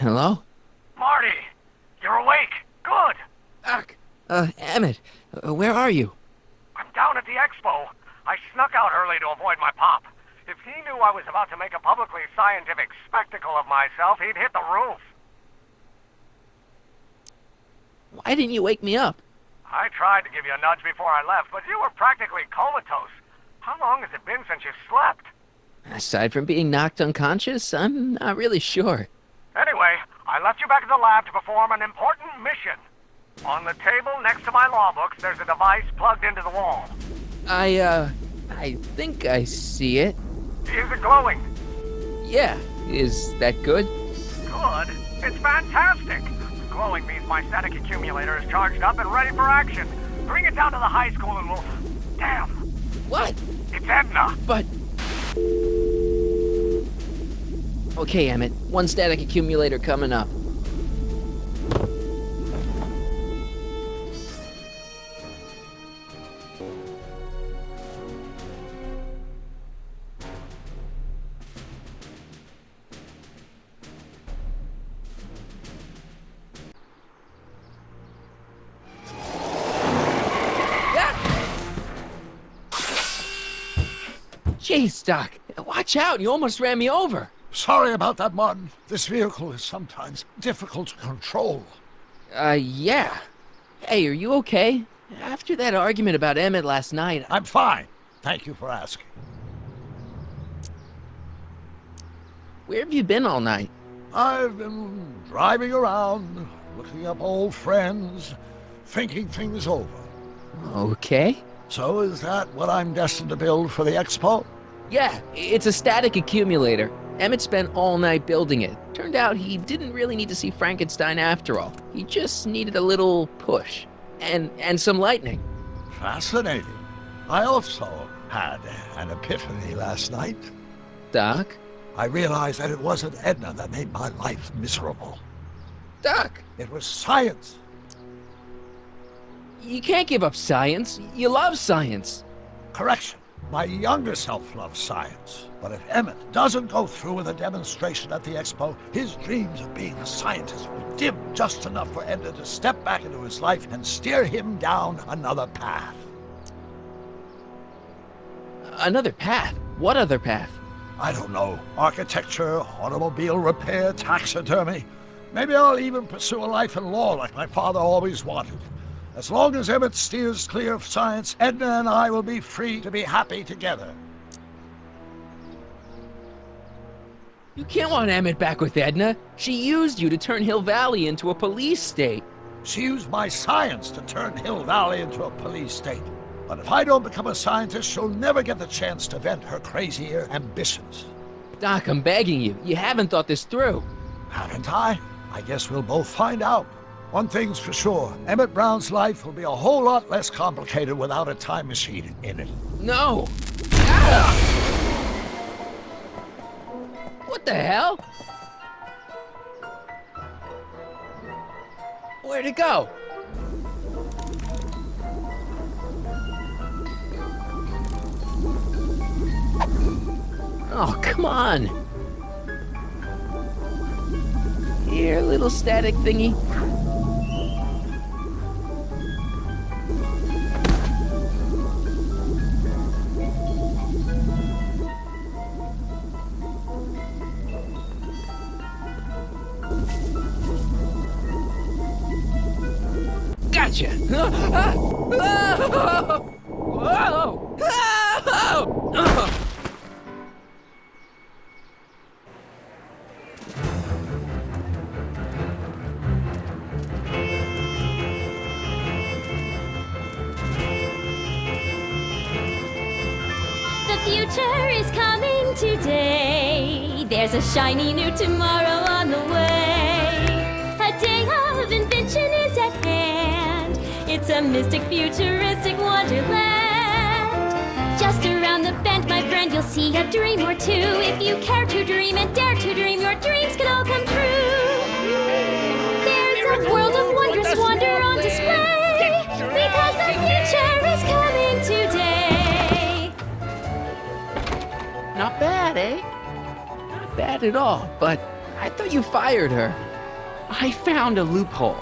Hello? Marty! You're awake! Good! Doc! Emmett, where are you? I'm down at the expo. I snuck out early to avoid my pop. If he knew I was about to make a publicly scientific spectacle of myself, he'd hit the roof. Why didn't you wake me up? I tried to give you a nudge before I left, but you were practically comatose. How long has it been since you slept? Aside from being knocked unconscious, I'm not really sure. Anyway, I left you back at the lab to perform an important mission. On the table next to my law books, there's a device plugged into the wall. I think I see it. Is it glowing? Yeah, is that good? Good? It's fantastic! Glowing means my static accumulator is charged up and ready for action. Bring it down to the high school and we'll... Damn! What? It's Edna! But... Okay, Emmett, one static accumulator coming up. Jeez, Doc, watch out, you almost ran me over. Sorry about that, Martin. This vehicle is sometimes difficult to control. Yeah. Hey, are you okay? After that argument about Emmett last night... I'm fine. Thank you for asking. Where have you been all night? I've been driving around, looking up old friends, thinking things over. Okay. So is that what I'm destined to build for the expo? Yeah, it's a static accumulator. Emmett spent all night building it. Turned out he didn't really need to see Frankenstein after all. He just needed a little push. And some lightning. Fascinating. I also had an epiphany last night. Doc? I realized that it wasn't Edna that made my life miserable. Doc! It was science. You can't give up science. You love science. Correction. My younger self loves science. But if Emmett doesn't go through with a demonstration at the expo, his dreams of being a scientist will dim just enough for Edna to step back into his life and steer him down another path. Another path? What other path? I don't know. Architecture, automobile repair, taxidermy. Maybe I'll even pursue a life in law like my father always wanted. As long as Emmett steers clear of science, Edna and I will be free to be happy together. You can't want Emmett back with Edna. She used you to turn Hill Valley into a police state. She used my science to turn Hill Valley into a police state. But if I don't become a scientist, she'll never get the chance to vent her crazier ambitions. Doc, I'm begging you. You haven't thought this through. Haven't I? I guess we'll both find out. One thing's for sure, Emmett Brown's life will be a whole lot less complicated without a time machine in it. No! Ah! What the hell? Where'd it go? Oh, come on. Here, little static thingy. Gotcha! The future is coming today. There's a shiny new tomorrow on the way. A day of invention is at hand. It's a mystic, futuristic wonderland. Just around the bend, my friend, you'll see a dream or two. If you care to dream and dare to dream, your dreams can all come true. There's a world of wondrous wonder on display, because the future is coming today. Not bad, eh? Not bad at all, but I thought you fired her. I found a loophole.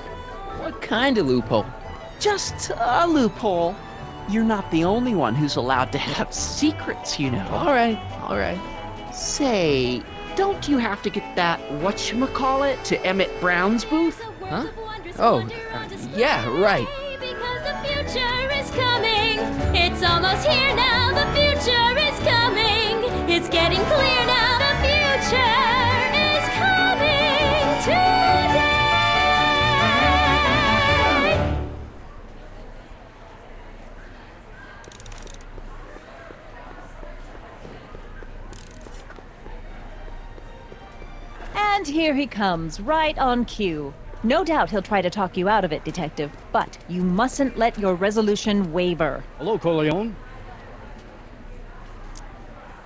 What kind of loophole? Just a loophole. You're not the only one who's allowed to have secrets, you know. All right. Say, don't you have to get that whatchamacallit to Emmett Brown's booth? Huh? Oh, yeah, right. Because the future is coming. It's almost here now. The future is coming. It's getting clear now. The future is coming today. And here he comes, right on cue. No doubt he'll try to talk you out of it, Detective, but you mustn't let your resolution waver. Hello, Corleone.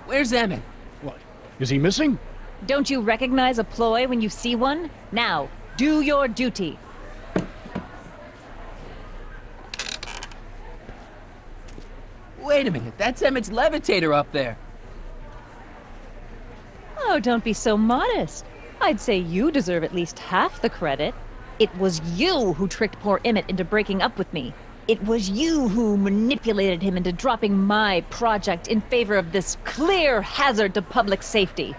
Where's Emmett? What? Is he missing? Don't you recognize a ploy when you see one? Now, do your duty. Wait a minute, that's Emmett's levitator up there. Oh, don't be so modest. I'd say you deserve at least half the credit. It was you who tricked poor Emmett into breaking up with me. It was you who manipulated him into dropping my project in favor of this clear hazard to public safety.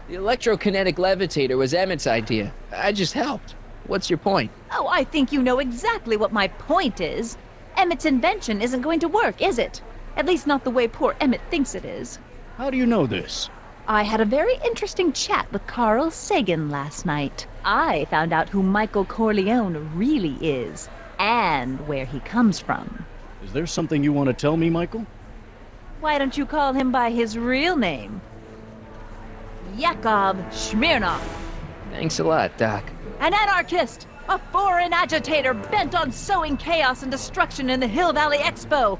The electrokinetic levitator was Emmett's idea. I just helped. What's your point? Oh, I think you know exactly what my point is. Emmett's invention isn't going to work, is it? At least not the way poor Emmett thinks it is. How do you know this? I had a very interesting chat with Carl Sagan last night. I found out who Michael Corleone really is, and where he comes from. Is there something you want to tell me, Michael? Why don't you call him by his real name? Yakov Smirnov. Thanks a lot, Doc. An anarchist! A foreign agitator bent on sowing chaos and destruction in the Hill Valley Expo!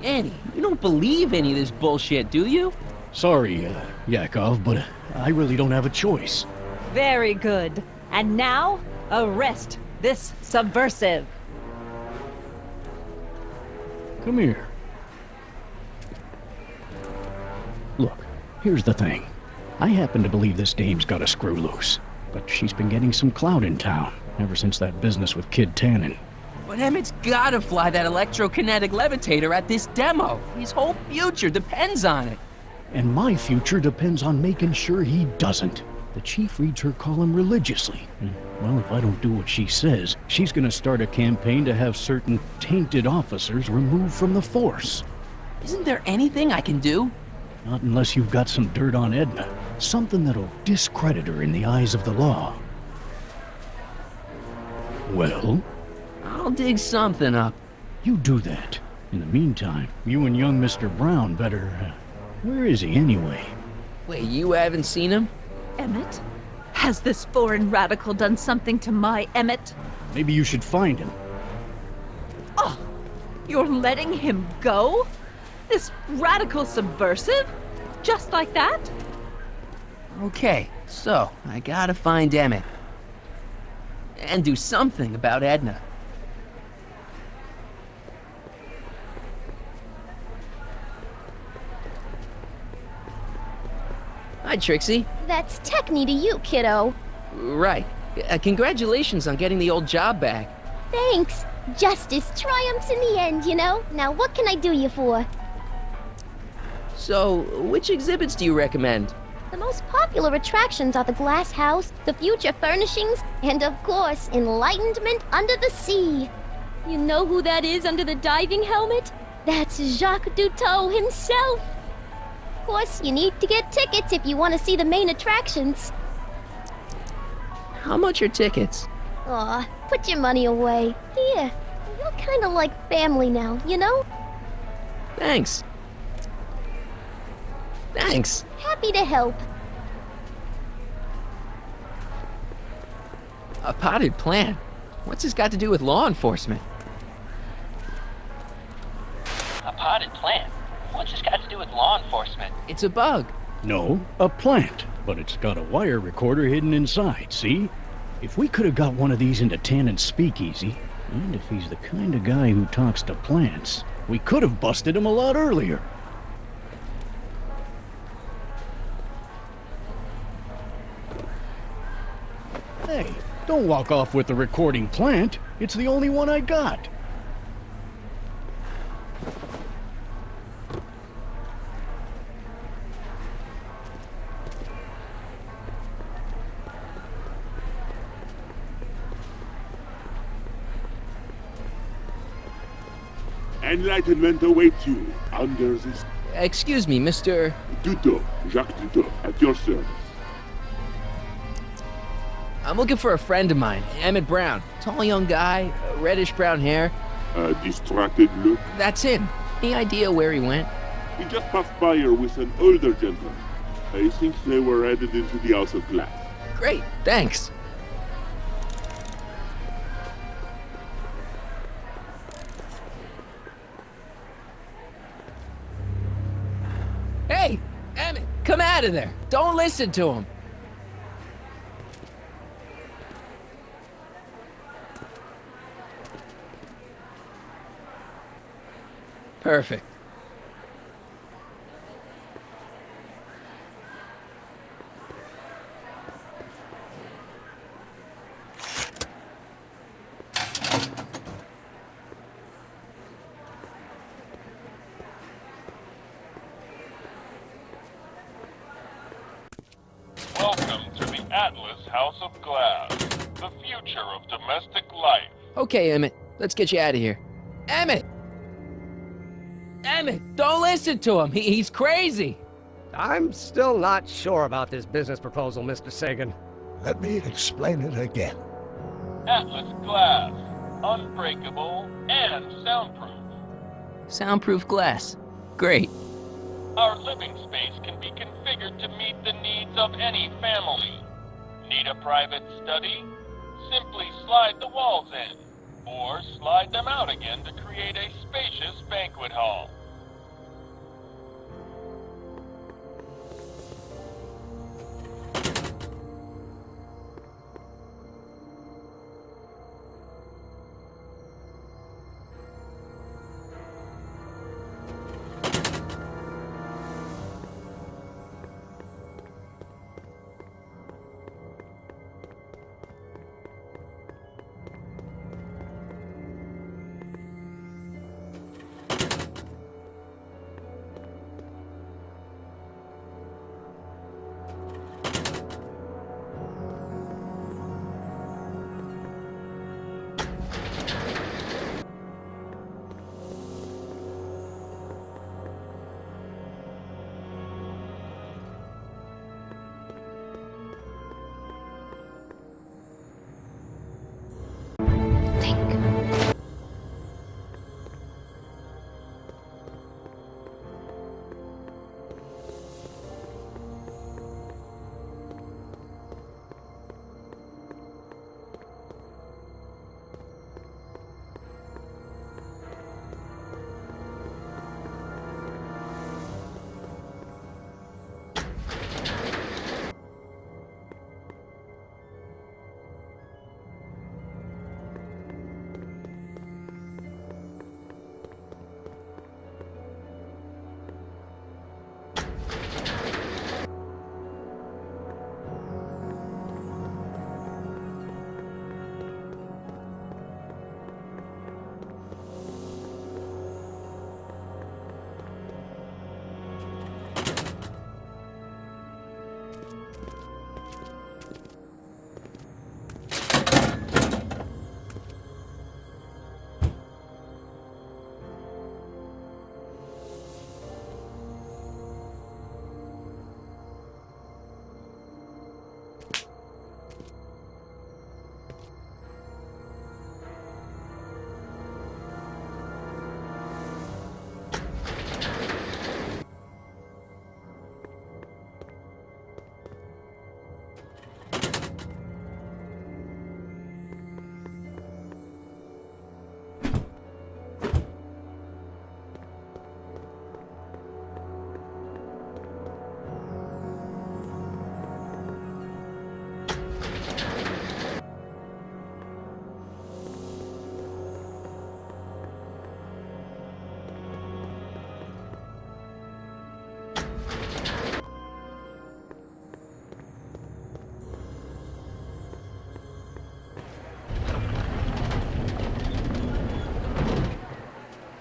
Annie, you don't believe any of this bullshit, do you? Sorry, Yakov, but I really don't have a choice. Very good. And now, arrest this subversive. Come here. Look, here's the thing. I happen to believe this dame's got a screw loose, but she's been getting some clout in town ever since that business with Kid Tannen. But Emmett's gotta fly that electrokinetic levitator at this demo. His whole future depends on it. And my future depends on making sure he doesn't. The chief reads her column religiously. Well, if I don't do what she says, she's gonna start a campaign to have certain tainted officers removed from the force. Isn't there anything I can do? Not unless you've got some dirt on Edna. Something that'll discredit her in the eyes of the law. Well? I'll dig something up. You do that. In the meantime, you and young Mr. Brown better... where is he anyway? Wait, you haven't seen him? Emmett? Has this foreign radical done something to my Emmett? Maybe you should find him. Oh, you're letting him go? This radical subversive? Just like that? Okay, so I gotta find Emmett. and do something about Edna. Hi, Trixie. That's Techne to you, kiddo. Right. Congratulations on getting the old job back. Thanks. Justice triumphs in the end, you know? Now what can I do you for? So, which exhibits do you recommend? The most popular attractions are the Glass House, the Future Furnishings, and of course, Enlightenment Under the Sea. You know who that is under the diving helmet? That's Jacques Cousteau himself. Of course, you need to get tickets if you want to see the main attractions. How much are tickets? Aw, put your money away. Here, you're kind of like family now, you know? Thanks. Thanks. Happy to help. A potted plant? What's this got to do with law enforcement? A potted plant? What's this got to do with law enforcement? It's a bug. No, a plant. But it's got a wire recorder hidden inside, see? If we could have got one of these into Tannen's speakeasy, and if he's the kind of guy who talks to plants, we could have busted him a lot earlier. Hey, don't walk off with the recording plant. It's the only one I got. Enlightenment awaits you under this Excuse me, Mr. Duto, Jacques Duto, at your service. I'm looking for a friend of mine, Emmett Brown. Tall young guy, reddish brown hair. A distracted look. That's him. Any idea where he went? He just passed by here with an older gentleman. I think they were headed into the House of Glass. Great, thanks. Hey, Emmett, come out of there. Don't listen to him. Perfect. Welcome to the Atlas House of Glass, the future of domestic life. Okay, Emmett, let's get you out of here. Emmett! Emmett, don't listen to him. He's crazy. I'm still not sure about this business proposal, Mr. Sagan. Let me explain it again. Atlas Glass, unbreakable and soundproof. Soundproof glass. Great. Our living space can be configured to meet the needs of any family. Need a private study? Simply slide the walls in, or slide them out again to create a spacious banquet hall.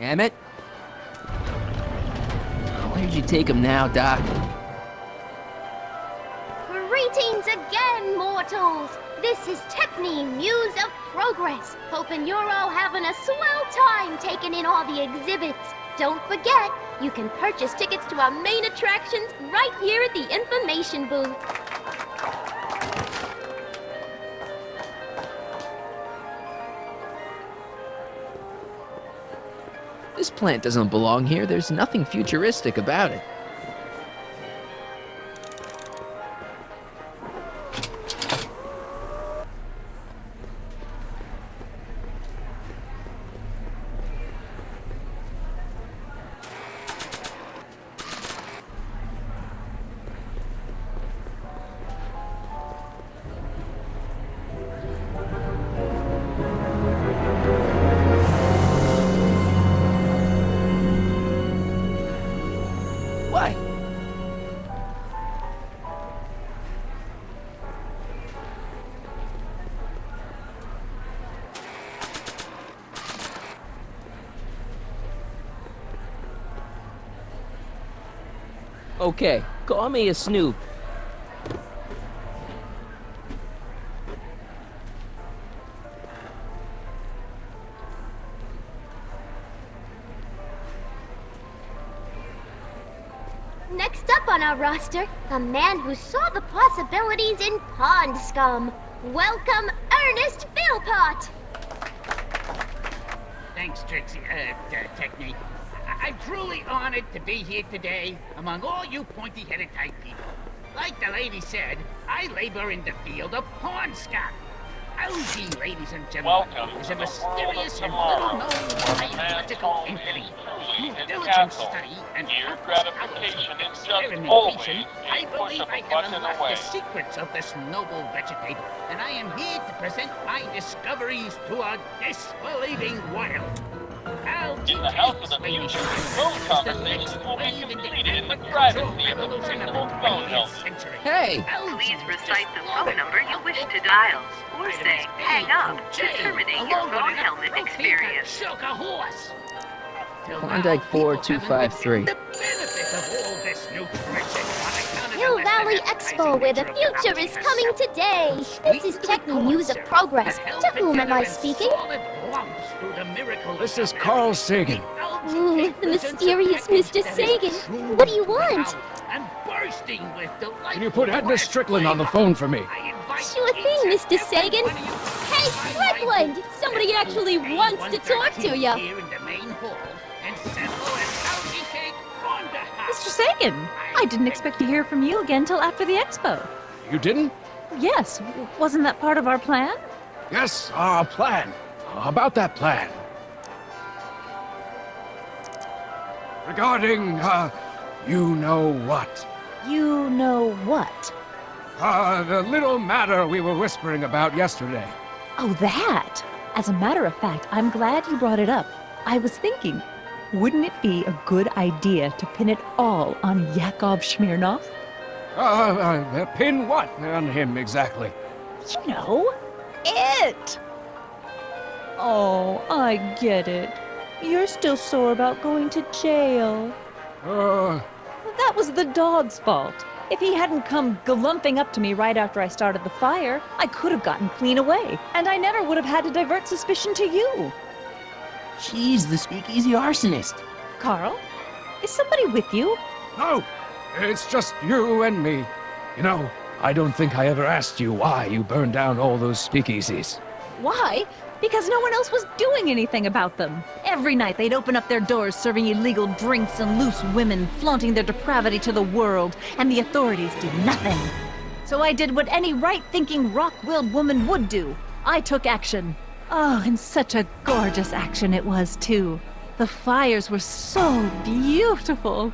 Emmett? Where'd you take him now, Doc? Greetings again, mortals! This is Techne, Muse of Progress. Hoping you're all having a swell time taking in all the exhibits. Don't forget, you can purchase tickets to our main attractions right here at the information booth. This plant doesn't belong here. There's nothing futuristic about it. Why? Okay, call me a snoop. Next up on our roster, a man who saw the possibilities in pond scum. Welcome, Ernest Philpott! Thanks, Trixie, Techne. I'm truly honored to be here today among all you pointy-headed type people. Like the lady said, I labor in the field of pond scum. OG, ladies and gentlemen, Welcome is to a the mysterious and world of little-known tomorrow, where biological man's entity. truly Through is diligent castle. study and Here, countless gratification hours of is just experimentation, always I a push believe of I a have button unlocked away. the secrets of this noble vegetable, and I am here to present my discoveries to a disbelieving world. In the House of the Future, phone conversations will be completed in the privacy of the principal phone helmet. Hey! Please recite the phone number you wish to dial, or say hang up to terminate your phone helmet experience. Klondike 4253. Hill Valley Expo, where the future is coming today. This is Techne Muse of Progress. To whom am I speaking? This is Carl Sagan. Ooh, the mysterious Mr. Sagan. What do you want? Can you put Edna Strickland on the phone for me? Sure thing, Mr. Sagan. Hey, Strickland! Somebody actually wants to talk to you. Mr. Sagan, I didn't expect to hear from you again till after the expo. You didn't? Yes, wasn't that part of our plan? Yes, our plan. About that plan. Regarding, you know what? You know what? The little matter we were whispering about yesterday. Oh, that! As a matter of fact, I'm glad you brought it up. I was thinking, wouldn't it be a good idea to pin it all on Yakov Smirnov? Pin what on him exactly? You know, it! Oh, I get it. You're still sore about going to jail. That was the dog's fault. If he hadn't come glumping up to me right after I started the fire, I could have gotten clean away, and I never would have had to divert suspicion to you. She's the speakeasy arsonist. Carl, is somebody with you? No, it's just you and me. You know, I don't think I ever asked you why you burned down all those speakeasies. Why? Because no one else was doing anything about them. Every night they'd open up their doors serving illegal drinks and loose women, flaunting their depravity to the world, and the authorities did nothing. So I did what any right-thinking, rock-willed woman would do. I took action. Oh, and such a gorgeous action it was, too. The fires were so beautiful.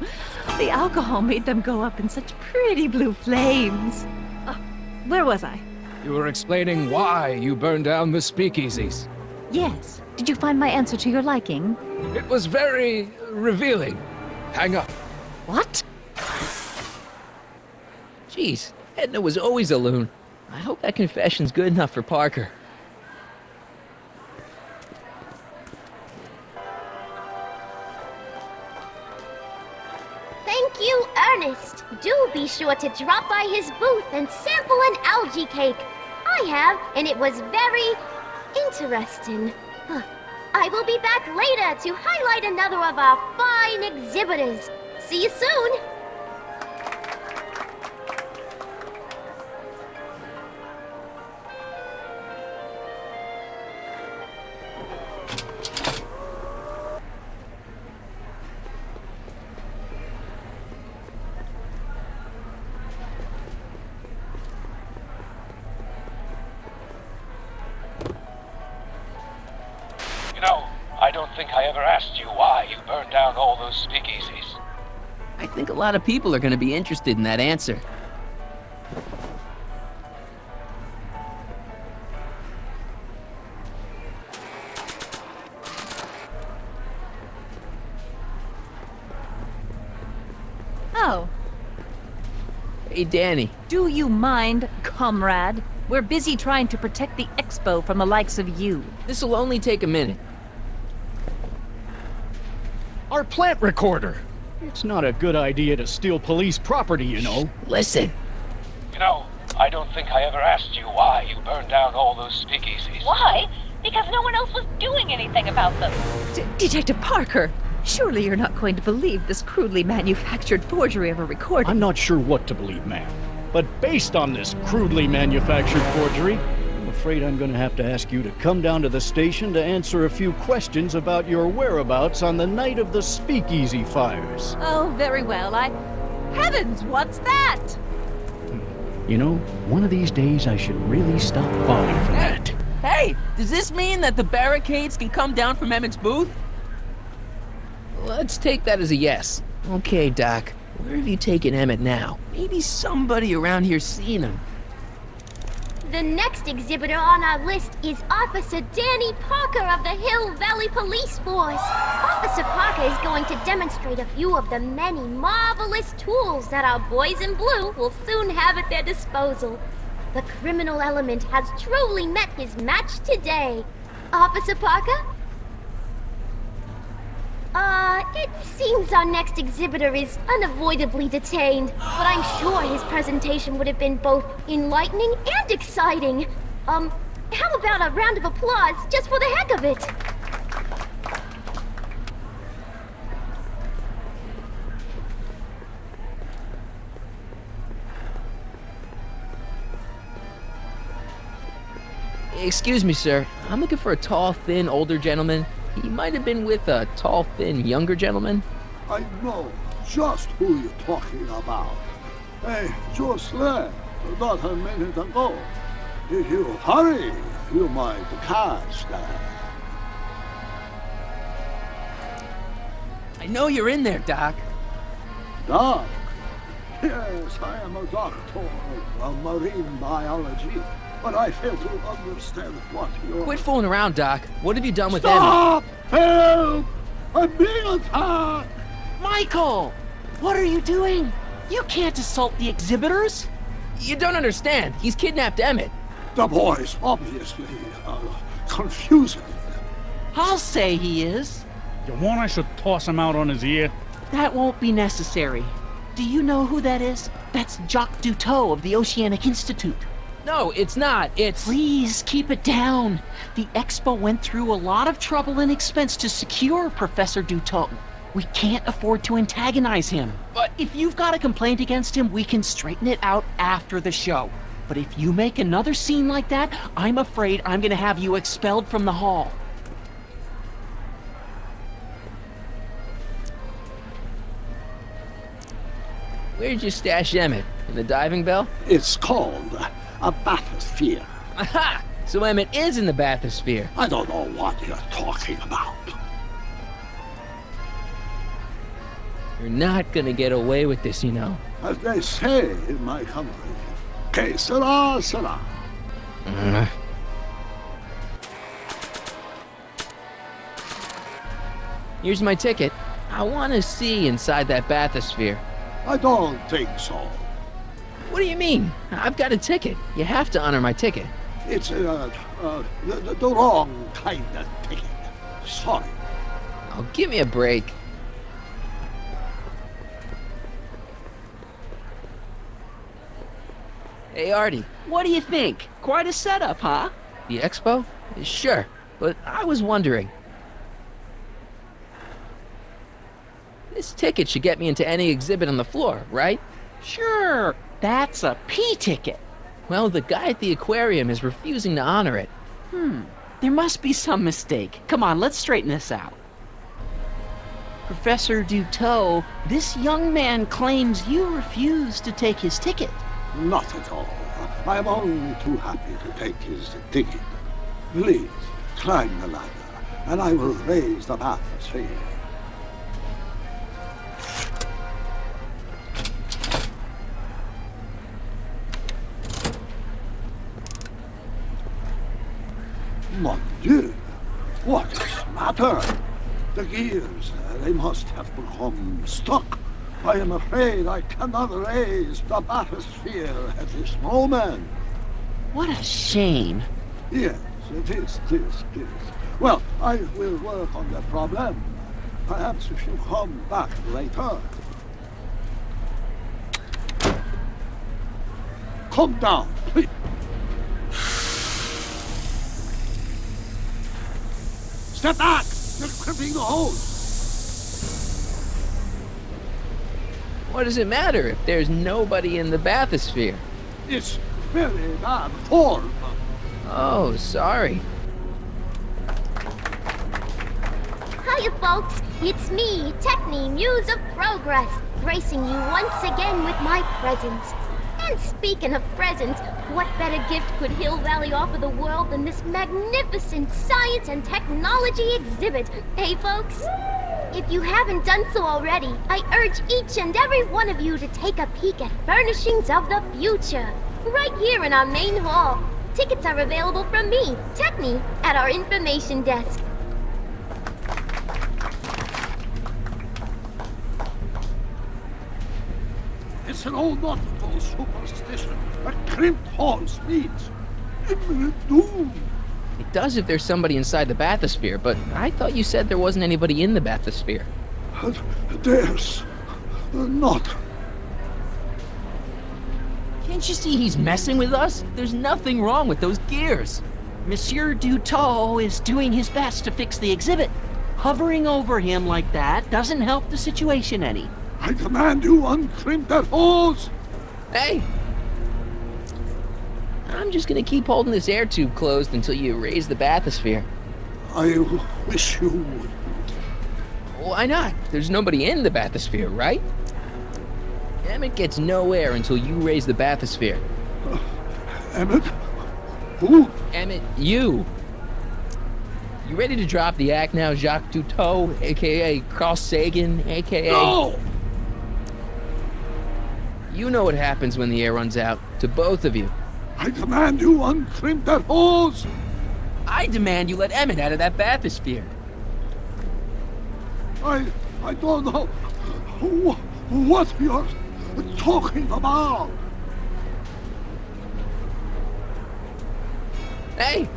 The alcohol made them go up in such pretty blue flames. Where was I? You were explaining why you burned down the speakeasies. Yes. Did you find my answer to your liking? It was very revealing. Hang up. What? Jeez, Edna was always a loon. I hope that confession's good enough for Parker. sure to drop by his booth and sample an algae cake. I have, and it was very interesting. I will be back later to highlight another of our fine exhibitors. See you soon! I don't think I ever asked you why you burned down all those speakeasies. I think a lot of people are going to be interested in that answer. Oh. Hey, Danny. Do you mind, comrade? We're busy trying to protect the expo from the likes of you. This'll only take a minute. Our plant recorder! It's not a good idea to steal police property, you know. Listen. I don't think I ever asked you why you burned down all those speakeasies. Why? Because no one else was doing anything about them. Detective Parker, surely you're not going to believe this crudely manufactured forgery of a recording. I'm not sure what to believe, ma'am. But based on this crudely manufactured forgery, I'm afraid I'm going to have to ask you to come down to the station to answer a few questions about your whereabouts on the night of the speakeasy fires. Oh, very well. Heavens, what's that? You know, one of these days I should really stop falling for that. Hey, does this mean that the barricades can come down from Emmett's booth? Let's take that as a yes. Okay, Doc. Where have you taken Emmett now? Maybe somebody around here's seen him. The next exhibitor on our list is Officer Danny Parker of the Hill Valley Police Force. Officer Parker is going to demonstrate a few of the many marvelous tools that our boys in blue will soon have at their disposal. The criminal element has truly met his match today. Officer Parker? It seems our next exhibitor is unavoidably detained, but I'm sure his presentation would have been both enlightening and exciting. How about a round of applause just for the heck of it? Excuse me, sir. I'm looking for a tall, thin, older gentleman. He might have been with a tall, thin, younger gentleman. I know just who you're talking about. Hey, just left, not a minute ago. If you hurry, you might catch that. I know you're in there, Doc. Doc? Yes, I am a doctor of marine biology, but I fail to understand what you're... Quit fooling around, Doc. What have you done with Stop! Help! I'm being attacked! Michael! What are you doing? You can't assault the exhibitors! You don't understand. He's kidnapped Emmett. The boy's obviously confusing. I'll say he is. You want I should toss him out on his ear? That won't be necessary. Do you know who that is? That's Jacques Duteau of the Oceanic Institute. No, it's not. It's... Please, keep it down. The Expo went through a lot of trouble and expense to secure Professor Duteau. We can't afford to antagonize him. But if you've got a complaint against him, we can straighten it out after the show. But if you make another scene like that, I'm afraid I'm gonna have you expelled from the hall. Where'd you stash Emmett? In the diving bell? It's called a bathysphere. Aha! So Emmett is in the bathysphere. I don't know what you're talking about. You're not gonna get away with this, you know. As they say in my country, que sera, sera. Here's my ticket. I want to see inside that bathysphere. I don't think so. What do you mean? I've got a ticket. You have to honor my ticket. It's the wrong kind of ticket. Sorry. Oh, give me a break. Hey, Artie. What do you think? Quite a setup, huh? The expo? Sure, but I was wondering. This ticket should get me into any exhibit on the floor, right? Sure, that's a P ticket. Well, the guy at the aquarium is refusing to honor it. There must be some mistake. Come on, let's straighten this out. Professor Duteau, this young man claims you refused to take his ticket. Not at all. I am only too happy to take his ticket. Please, climb the ladder, and I will raise the bathysphere. Mon Dieu! What is the matter? The gears, they must have become stuck. I am afraid I cannot raise the bathysphere at this moment. What a shame. Yes, it is. Well, I will work on the problem. Perhaps if you come back later. Come down, please. Step back! You're crimping the hose! What does it matter if there's nobody in the bathysphere? It's very bad form. Oh, sorry. Hiya, folks. It's me, Techni, Muse of Progress, gracing you once again with my presence. And speaking of presents, what better gift could Hill Valley offer the world than this magnificent science and technology exhibit, hey folks? If you haven't done so already, I urge each and every one of you to take a peek at Furnishings of the Future, right here in our main hall. Tickets are available from me, Techni, at our information desk. It's an old nautical superstition that crimped horse means imminent doom. It does if there's somebody inside the bathysphere, but I thought you said there wasn't anybody in the bathysphere. There's not. Can't you see he's messing with us? There's nothing wrong with those gears. Monsieur Duteau is doing his best to fix the exhibit. Hovering over him like that doesn't help the situation any. I command you uncrimp that hose! Hey! I'm just gonna keep holding this air tube closed until you raise the bathysphere. I wish you would. Why not? There's nobody in the bathysphere, right? Emmett gets no air until you raise the bathysphere. Emmett? Who? Emmett, you. You ready to drop the act now, Jacques Duteau, a.k.a. Carl Sagan, a.k.a. No! You know what happens when the air runs out, to both of you. I command you uncrimp that hose! I demand you let Emmett out of that bathysphere. I don't know what you're talking about. Hey!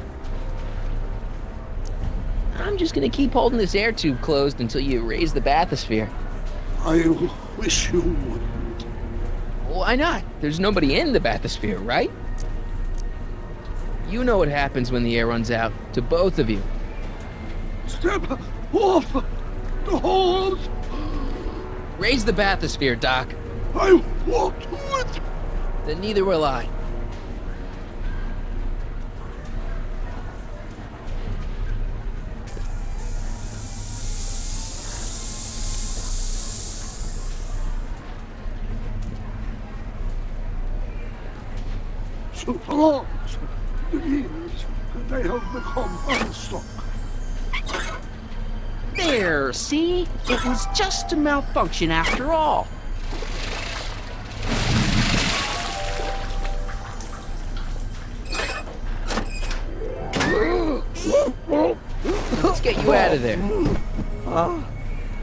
I'm just gonna keep holding this air tube closed until you raise the bathysphere. I wish you would. Why not? There's nobody in the bathysphere, right? You know what happens when the air runs out, to both of you. Step off the hose! Raise the bathysphere, Doc. I won't do it! Then neither will I. Superlords, the gears, they have become unstuck. There, see? It was just a malfunction after all. Let's get you out of there.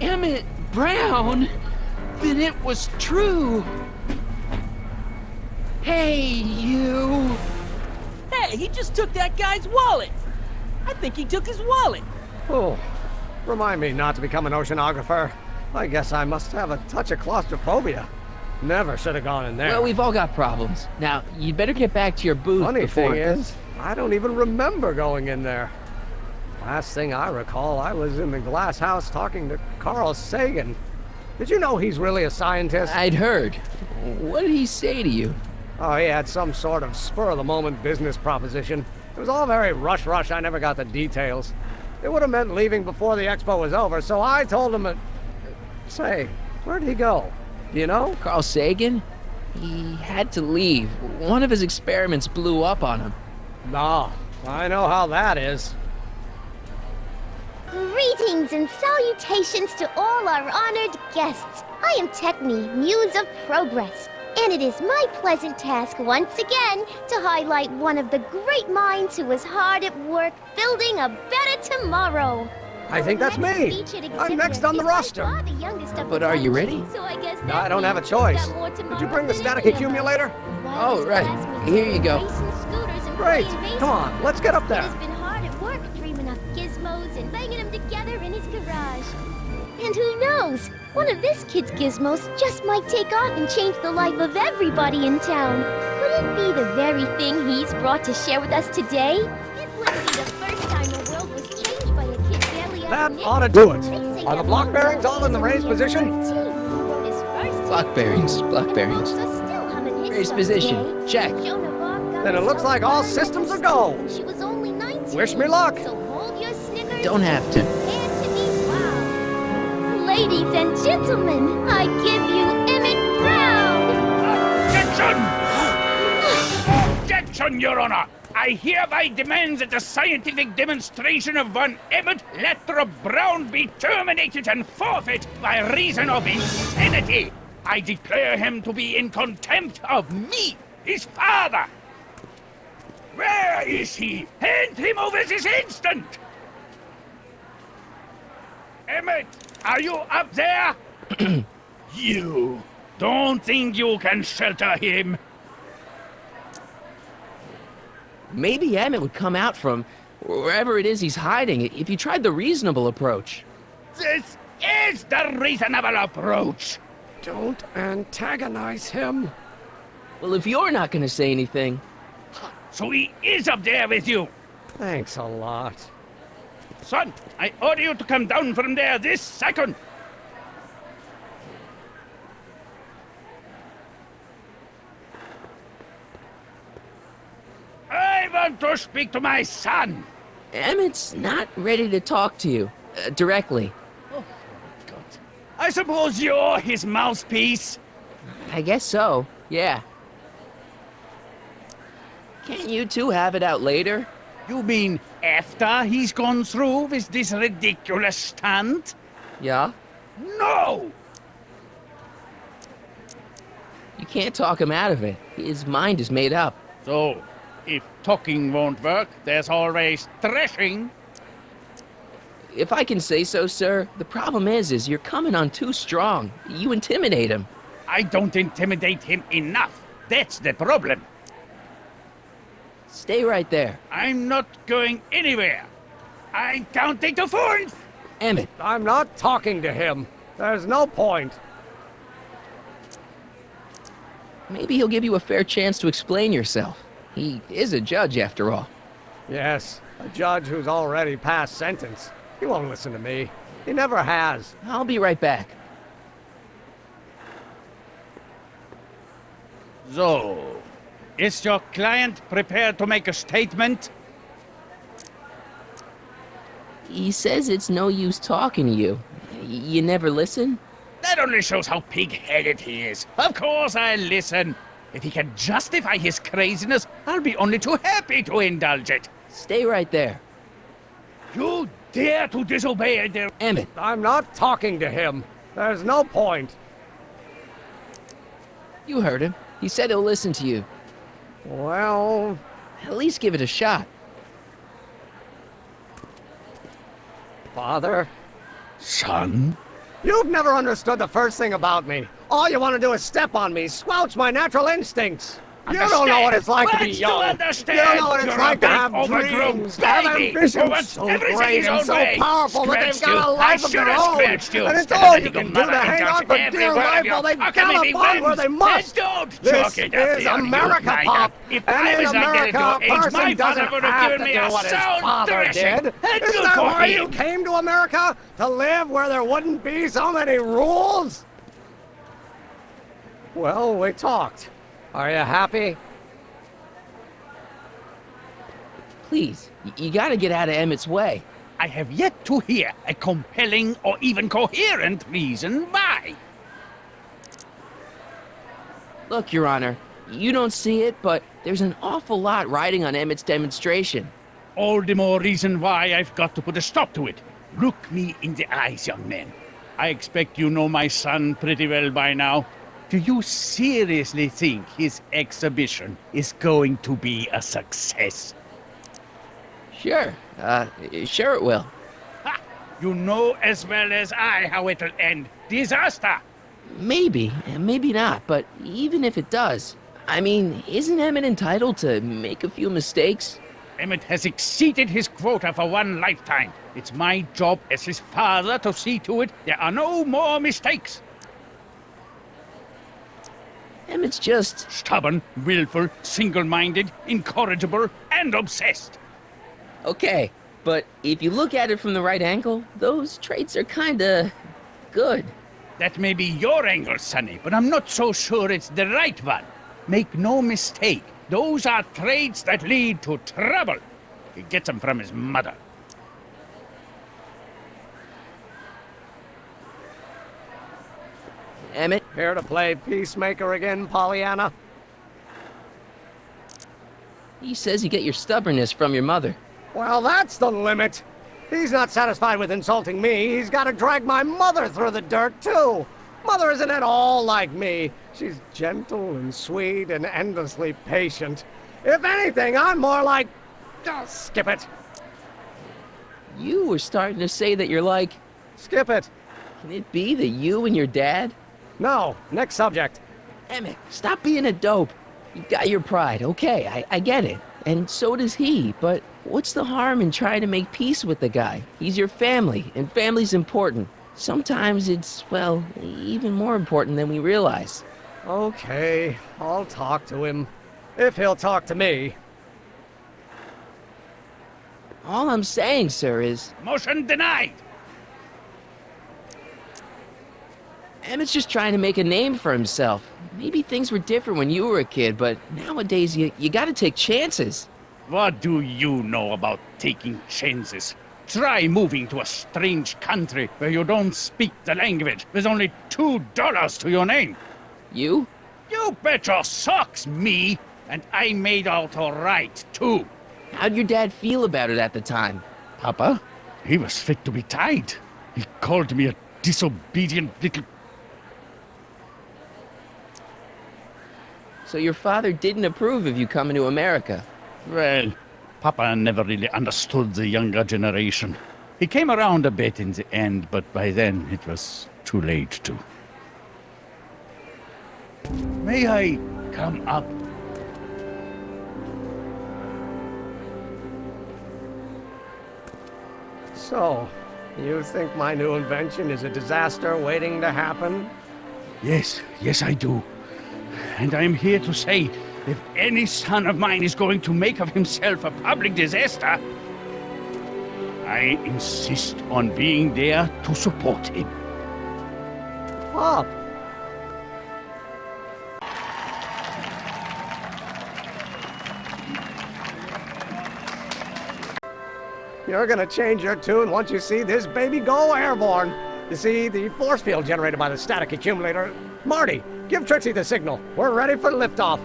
Emmett Brown? Then it was true. Hey, you. Hey, he just took that guy's wallet. I think he took his wallet. Oh, remind me not to become an oceanographer. I guess I must have a touch of claustrophobia. Never should have gone in there. Well, we've all got problems. Now, you'd better get back to your booth Funny before... thing is, I don't even remember going in there. Last thing I recall, I was in the glass house talking to Carl Sagan. Did you know he's really a scientist? I'd heard. What did he say to you? Oh, he had some sort of spur-of-the-moment business proposition. It was all very rush. I never got the details. It would have meant leaving before the expo was over, so I told him Say, where'd he go? Do you know? Carl Sagan? He had to leave. One of his experiments blew up on him. No, I know how that is. Greetings and salutations to all our honored guests. I am Techne, Muse of Progress, and it is my pleasant task once again to highlight one of the great minds who was hard at work building a better tomorrow. I think that's me. I'm next on the roster. But are you ready? No, I don't have a choice. Did you bring the static accumulator? Oh, right. Here you go. Great. Come on, let's get up there. He's been hard at work dreaming up gizmos and banging them together in his garage. And who knows? One of this kid's gizmos just might take off and change the life of everybody in town. Could it be the very thing he's brought to share with us today? It wouldn't be the first time the world was changed by a kid barely That ought to do it. Are the block bearings all in the raised position? Block bearings. Raised position. Check. Then it looks like all systems are go. She was only 19. Wish me luck. So hold your Snickers. Don't have to. And to be wow. Ladies and gentlemen, I give you Emmett Brown. Objection! Objection, Your Honor! I hereby demand that the scientific demonstration of one Emmett Lathrop Brown be terminated and forfeit by reason of insanity. I declare him to be in contempt of me, his father. Where is he? Hand him over this instant! Emmett, are you up there? You don't think you can shelter him? Maybe Emmett would come out from wherever it is he's hiding if you tried the reasonable approach. This is the reasonable approach. Don't antagonize him. Well, if you're not going to say anything... So he is up there with you? Thanks a lot. Son, I order you to come down from there this second. I want to speak to my son. Emmett's not ready to talk to you directly. Oh, God. I suppose you're his mouthpiece? I guess so, yeah. Can't you two have it out later? You mean after he's gone through with this ridiculous stunt? Yeah? No! You can't talk him out of it. His mind is made up. So, if talking won't work, there's always thrashing. If I can say so, sir, the problem is you're coming on too strong. You intimidate him. I don't intimidate him enough. That's the problem. Stay right there. I'm not going anywhere. I'm counting to 4. Emmett. I'm not talking to him. There's no point. Maybe he'll give you a fair chance to explain yourself. He is a judge, after all. Yes, a judge who's already passed sentence. He won't listen to me. He never has. I'll be right back. So, is your client prepared to make a statement? He says it's no use talking to you. You never listen? That only shows how pig-headed he is. Of course I'll listen. If he can justify his craziness, I'll be only too happy to indulge it. Stay right there. You dare to disobey Emmett. I'm not talking to him. There's no point. You heard him. He said he'll listen to you. Well... At least give it a shot. Father? Son? You've never understood the first thing about me. All you want to do is step on me, squelch my natural instincts. You don't know what it's like to be Wants young. understand. You don't know what it's You're like a to big, have overgrown dreams, to have baby who ambitions wants so everything great his and own so way. powerful that they've Scratched got a you. life I of their should have own. scratched you. And it's Instead all of you letting can your do to mother hang indulge on for every dear one of life your while they huckleberry gallop on where they whims. must. And don't This chalk it up is here, you America, blind Pop. up. If And I in was not America, getting a to your age, person my doesn't father would have have given to me do a what his sound father thrashing. did. And Isn't good that for why you him. came to America? To live where there wouldn't be so many rules? Well, we talked. Are you happy? Please, you gotta get out of Emmett's way. I have yet to hear a compelling or even coherent reason why. Look, Your Honor, you don't see it, but there's an awful lot riding on Emmett's demonstration. All the more reason why I've got to put a stop to it. Look me in the eyes, young man. I expect you know my son pretty well by now. Do you seriously think his exhibition is going to be a success? Sure, sure it will. Ha! You know as well as I how it'll end. Disaster! Maybe, and maybe not, but even if it does, I mean, isn't Emmett entitled to make a few mistakes? Emmett has exceeded his quota for one lifetime. It's my job as his father to see to it there are no more mistakes. Emmett's just stubborn, willful, single-minded, incorrigible, and obsessed. Okay, but if you look at it from the right angle, those traits are kinda good. That may be your angle, Sonny, but I'm not so sure it's the right one. Make no mistake, those are traits that lead to trouble. He gets them from his mother. Emmett? Here to play peacemaker again, Pollyanna? He says you get your stubbornness from your mother. Well, that's the limit. He's not satisfied with insulting me. He's got to drag my mother through the dirt, too. Mother isn't at all like me. She's gentle and sweet and endlessly patient. If anything, I'm more like... Oh, skip it. You were starting to say that you're like... Skip it. Can it be that you and your dad? No, next subject. Emmett, stop being a dope. You've got your pride, okay, I get it. And so does he, but what's the harm in trying to make peace with the guy? He's your family, and family's important. Sometimes it's, well, even more important than we realize. Okay, I'll talk to him. If he'll talk to me. All I'm saying, sir, is... Motion denied! Emmett's just trying to make a name for himself. Maybe things were different when you were a kid, but nowadays you gotta take chances. What do you know about taking chances? Try moving to a strange country where you don't speak the language with only $2 to your name. You? You bet your socks, me! And I made out all right, too. How'd your dad feel about it at the time? Papa? He was fit to be tied. He called me a disobedient little... So your father didn't approve of you coming to America? Well, Papa never really understood the younger generation. He came around a bit in the end, but by then it was too late to. May I come up? So, you think my new invention is a disaster waiting to happen? Yes, I do. And I'm here to say, if any son of mine is going to make of himself a public disaster, I insist on being there to support him. Pop! You're gonna change your tune once you see this baby go airborne. You see, the force field generated by the static accumulator... Marty, give Trixie the signal. We're ready for liftoff.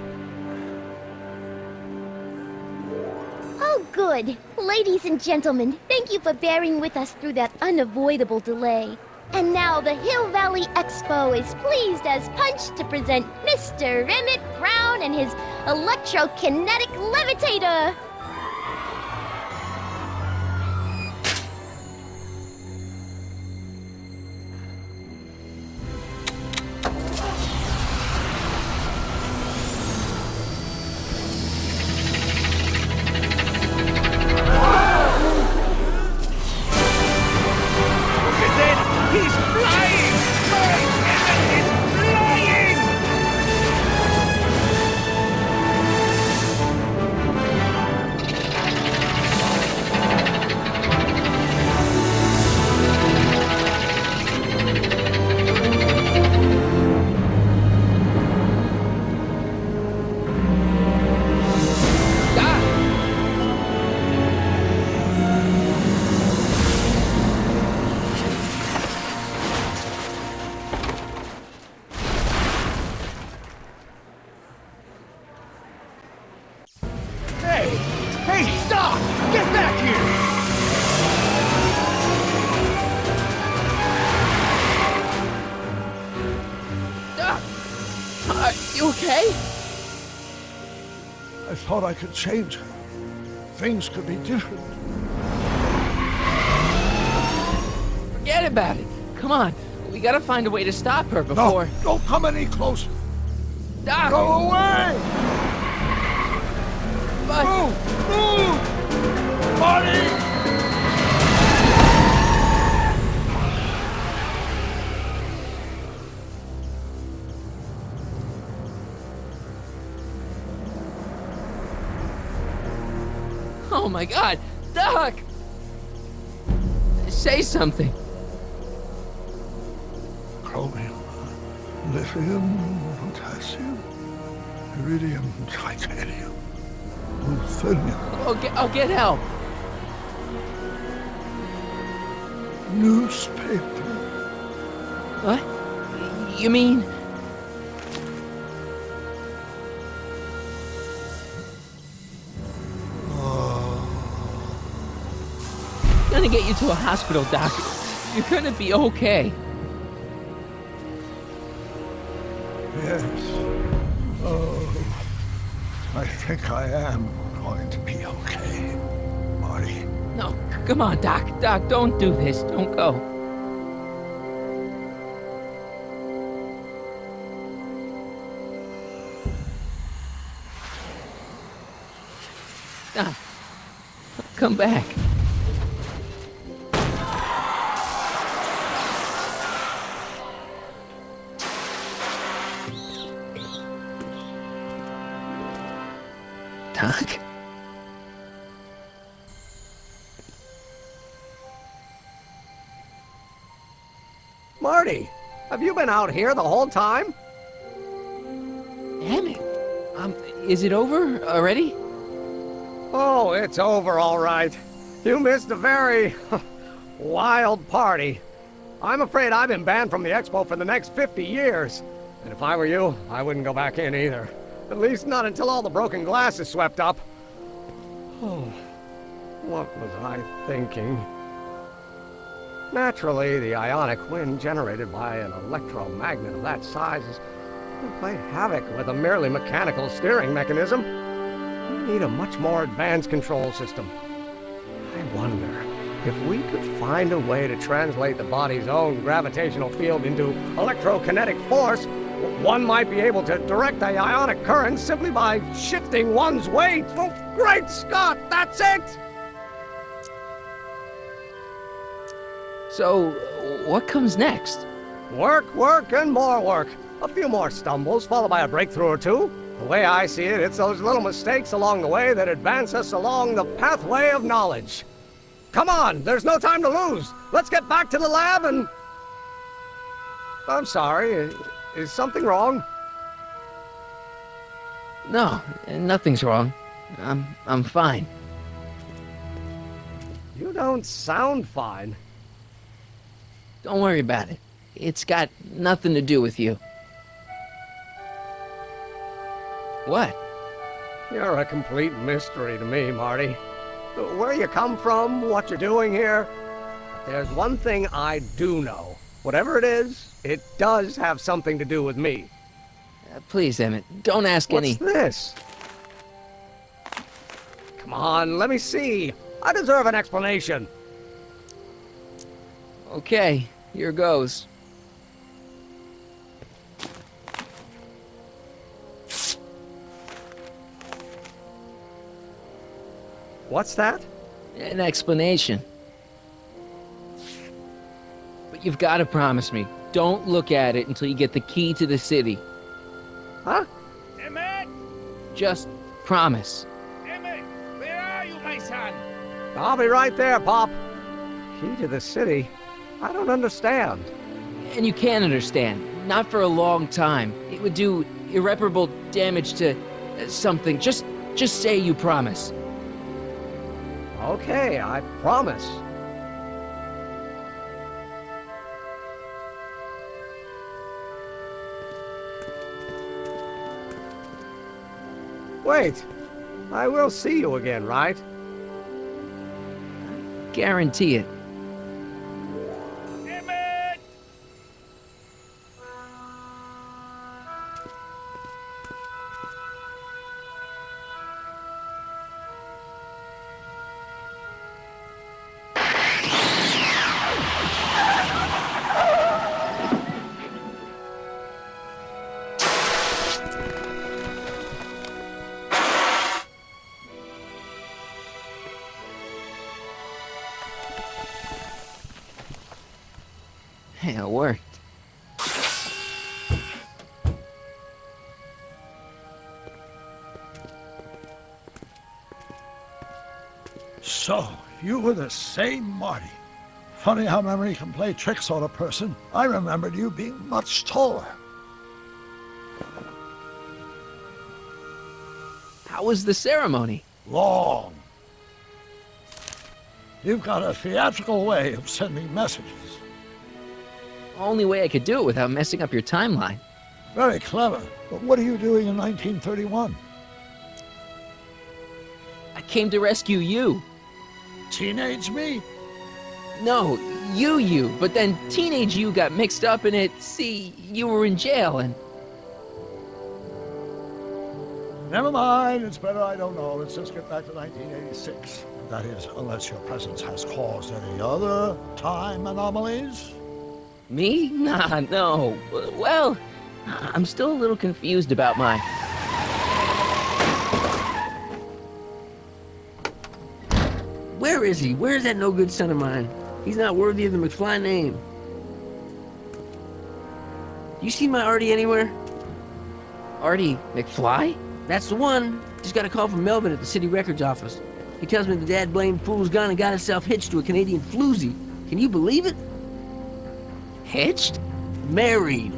Oh, good. Ladies and gentlemen, thank you for bearing with us through that unavoidable delay. And now the Hill Valley Expo is pleased as punch to present Mr. Emmett Brown and his electrokinetic levitator. thought I could change her. Things could be different. Forget about it. Come on. We gotta find a way to stop her before... No, don't come any closer. Doc! Go away! But... Move! Marty! Oh my God! Doc! Say something. Chromium, lithium, potassium, iridium, titanium, ruthenium. I'll get help. Newspaper. What? You mean... I'm gonna get you to a hospital, Doc. You're gonna be okay. Yes. Oh, I think I am going to be okay, Marty. No, come on, Doc. Doc, don't do this. Don't go. Doc, come back. Doc? Marty, have you been out here the whole time? Emmett, is it over already? Oh, it's over all right. You missed a very wild party. I'm afraid I've been banned from the expo for the next 50 years. And if I were you, I wouldn't go back in either. At least not until all the broken glass is swept up. Oh, what was I thinking? Naturally, the ionic wind generated by an electromagnet of that size will play havoc with a merely mechanical steering mechanism. We need a much more advanced control system. I wonder if we could find a way to translate the body's own gravitational field into electrokinetic force. One might be able to direct the ionic current simply by shifting one's weight. Oh, great Scott, that's it! So, what comes next? Work, work, and more work. A few more stumbles, followed by a breakthrough or two. The way I see it, it's those little mistakes along the way that advance us along the pathway of knowledge. Come on, there's no time to lose. Let's get back to the lab and... I'm sorry, is something wrong? No, nothing's wrong. I'm fine. You don't sound fine. Don't worry about it. It's got nothing to do with you. What? You're a complete mystery to me, Marty. Where you come from, what you're doing here. There's one thing I do know. Whatever it is, it does have something to do with me. Please, Emmett, don't ask any... What's this? Come on, let me see. I deserve an explanation. Okay, here goes. What's that? An explanation. But you've got to promise me, don't look at it until you get the key to the city. Huh? Emmett! Just promise. Emmett, where are you, my son? I'll be right there, Pop. Key to the city? I don't understand. And you can't understand. Not for a long time. It would do irreparable damage to something. Just say you promise. Okay, I promise. Wait, I will see you again, right? Guarantee it. Emmett! Yeah, it worked. So, you were the same Marty. Funny how memory can play tricks on a person. I remembered you being much taller. How was the ceremony? Long. You've got a theatrical way of sending messages. Only way I could do it without messing up your timeline. Very clever. But what are you doing in 1931? I came to rescue you. Teenage me? No, you. But then teenage you got mixed up in it. See, you were in jail and... Never mind, it's better I don't know. Let's just get back to 1986. That is, unless your presence has caused any other time anomalies. Me? Nah, no. Well, I'm still a little confused about my... Where is he? Where's that no-good son of mine? He's not worthy of the McFly name. You see my Artie anywhere? Artie McFly? That's the one. Just got a call from Melvin at the city records office. He tells me the dad-blamed fool's gone and got himself hitched to a Canadian floozy. Can you believe it? Hitched? Married.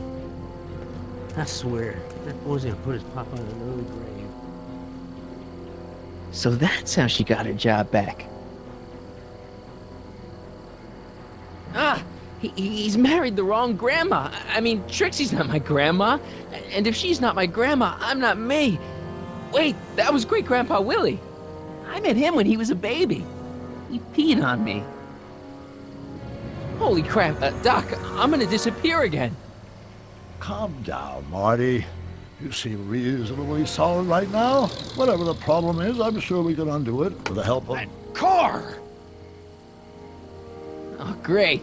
I swear, that boy's gonna put his papa in an early grave. So that's how she got her job back. Ah, he's married the wrong grandma. I mean, Trixie's not my grandma. And if she's not my grandma, I'm not me. Wait, that was Great-Grandpa Willie. I met him when he was a baby. He peed on me. Holy crap, Doc, I'm gonna disappear again. Calm down, Marty. You seem reasonably solid right now. Whatever the problem is, I'm sure we can undo it with the help of... That car! Oh, great.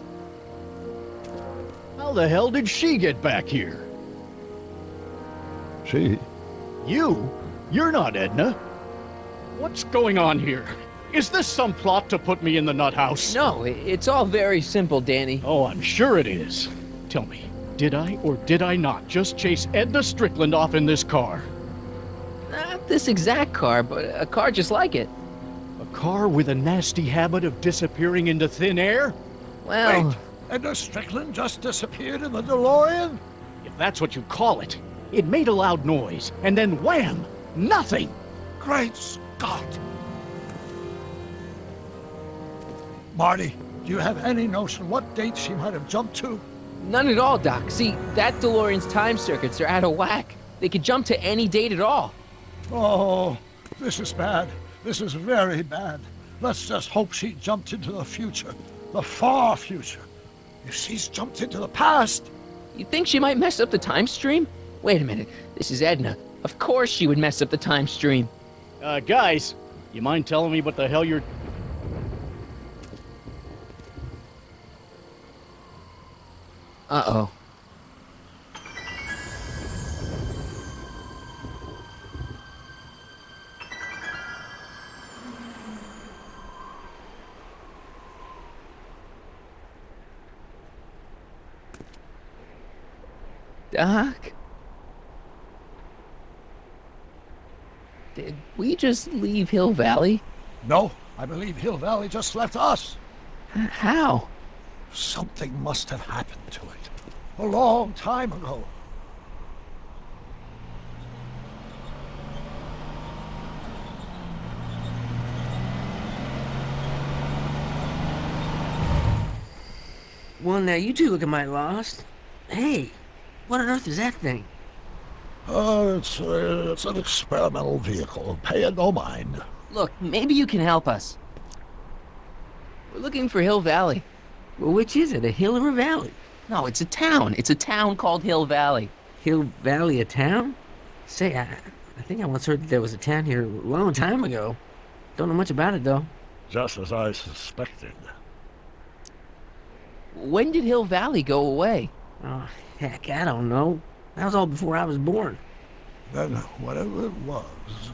How the hell did she get back here? She? You? You're not Edna. What's going on here? Is this some plot to put me in the nut house? No, it's all very simple, Danny. Oh, I'm sure it is. Tell me, did I or did I not just chase Edna Strickland off in this car? Not this exact car, but a car just like it. A car with a nasty habit of disappearing into thin air? Well... Wait, Edna Strickland just disappeared in the DeLorean? If that's what you call it. It made a loud noise, and then wham! Nothing! Great Scott! Marty, do you have any notion what date she might have jumped to? None at all, Doc. See, that DeLorean's time circuits are out of whack. They could jump to any date at all. Oh, this is bad. This is very bad. Let's just hope she jumped into the future. The far future. If she's jumped into the past... You think she might mess up the time stream? Wait a minute. This is Edna. Of course she would mess up the time stream. Guys, you mind telling me what the hell you're... Uh-oh. Doc? Did we just leave Hill Valley? No, I believe Hill Valley just left us. How? Something must have happened to it. A long time ago. Well, now you two looking mighty lost. Hey, what on earth is that thing? It's an experimental vehicle. Pay it no mind. Look, maybe you can help us. We're looking for Hill Valley. Well, which is it, a hill or a valley? No, it's a town. It's a town called Hill Valley. Hill Valley, a town? Say, I think I once heard that there was a town here a long time ago. Don't know much about it, though. Just as I suspected. When did Hill Valley go away? Oh, heck, I don't know. That was all before I was born. Then whatever it was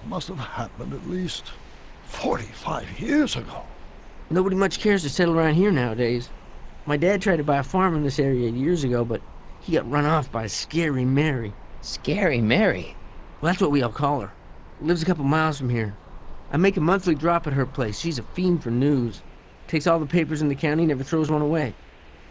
must have happened at least 45 years ago. Nobody much cares to settle around here nowadays. My dad tried to buy a farm in this area years ago, but he got run off by Scary Mary. Scary Mary? Well, that's what we all call her. Lives a couple miles from here. I make a monthly drop at her place. She's a fiend for news. Takes all the papers in the county, never throws one away.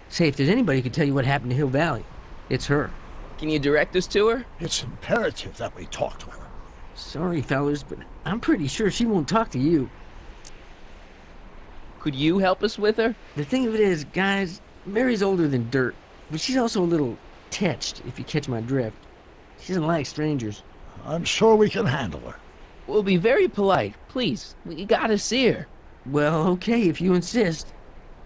Say, if there's anybody who can tell you what happened to Hill Valley, it's her. Can you direct us to her? It's imperative that we talk to her. Sorry, fellas, but I'm pretty sure she won't talk to you. Could you help us with her? The thing of it is, guys, Mary's older than dirt, but she's also a little tetched, if you catch my drift. She doesn't like strangers. I'm sure we can handle her. We'll be very polite. Please, we gotta see her. Well, okay, if you insist.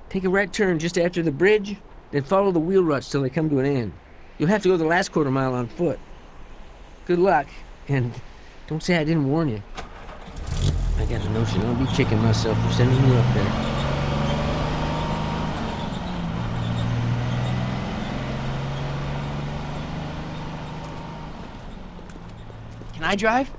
Take a right turn just after the bridge, then follow the wheel ruts till they come to an end. You'll have to go the last quarter mile on foot. Good luck, and don't say I didn't warn you. I got a notion I'll be kicking myself for sending you up there. Can I drive?